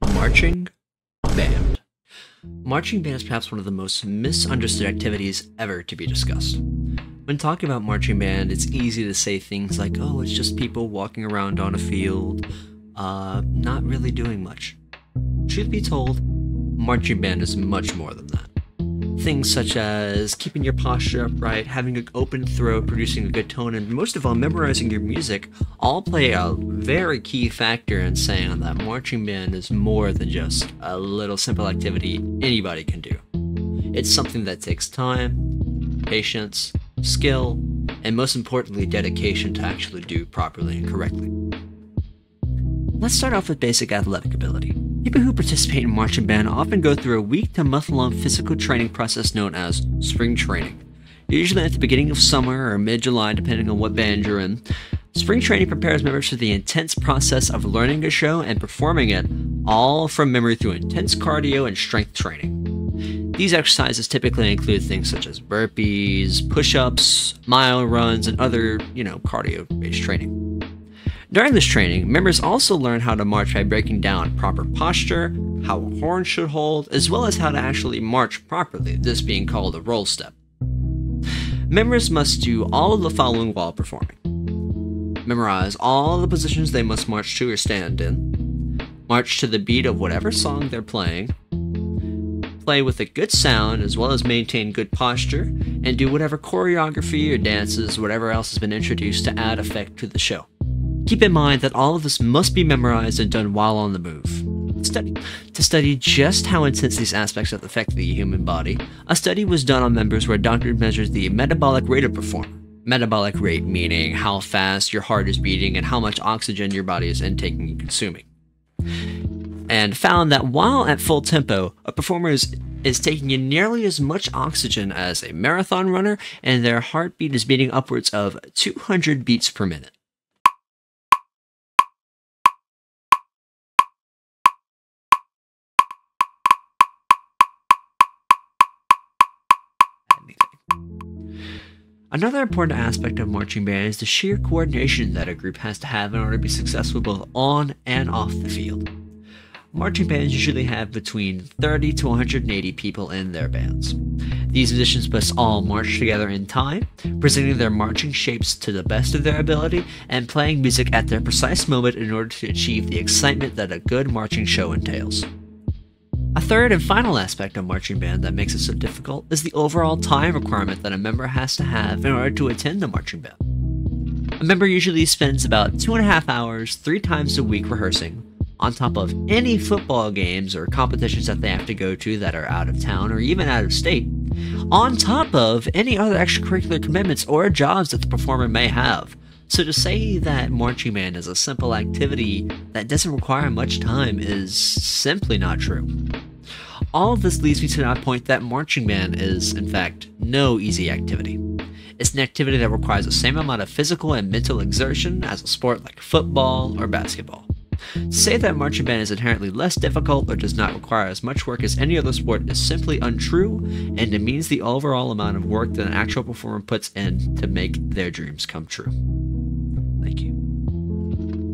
Marching band. Marching band is perhaps one of the most misunderstood activities ever to be discussed. When talking about marching band, it's easy to say things like, oh, it's just people walking around on a field, not really doing much. Truth be told, marching band is much more than that. Things such as keeping your posture upright, having an open throat, producing a good tone, and most of all, memorizing your music all play a very key factor in saying that marching band is more than just a little simple activity anybody can do. It's something that takes time, patience, skill, and most importantly, dedication to actually do properly and correctly. Let's start off with basic athletic ability. People who participate in marching band often go through a week to month-long physical training process known as spring training. Usually at the beginning of summer or mid-July, depending on what band you're in. Spring training prepares members for the intense process of learning a show and performing it, all from memory through intense cardio and strength training. These exercises typically include things such as burpees, push-ups, mile runs, and other, cardio-based training. During this training, members also learn how to march by breaking down proper posture, how a horn should hold, as well as how to actually march properly, this being called a roll step. Members must do all of the following while performing. Memorize all the positions they must march to or stand in, march to the beat of whatever song they're playing, play with a good sound as well as maintain good posture, and do whatever choreography or dances, whatever else has been introduced to add effect to the show. Keep in mind that all of this must be memorized and done while on the move. To study just how intense these aspects affect the human body, a study was done on members where doctors measured the metabolic rate of performer. Metabolic rate meaning how fast your heart is beating and how much oxygen your body is intaking and consuming. And found that while at full tempo, a performer is taking in nearly as much oxygen as a marathon runner, and their heartbeat is beating upwards of 200 beats per minute. Another important aspect of marching band is the sheer coordination that a group has to have in order to be successful both on and off the field. Marching bands usually have between 30 to 180 people in their bands. These musicians must all march together in time, presenting their marching shapes to the best of their ability, and playing music at their precise moment in order to achieve the excitement that a good marching show entails. A third and final aspect of marching band that makes it so difficult is the overall time requirement that a member has to have in order to attend the marching band. A member usually spends about 2.5 hours 3 times a week rehearsing, on top of any football games or competitions that they have to go to that are out of town or even out of state, on top of any other extracurricular commitments or jobs that the performer may have. So to say that marching band is a simple activity that doesn't require much time is simply not true. All of this leads me to that point that marching band is, in fact, no easy activity. It's an activity that requires the same amount of physical and mental exertion as a sport like football or basketball. To say that marching band is inherently less difficult or does not require as much work as any other sport is simply untrue, and demeans the overall amount of work that an actual performer puts in to make their dreams come true.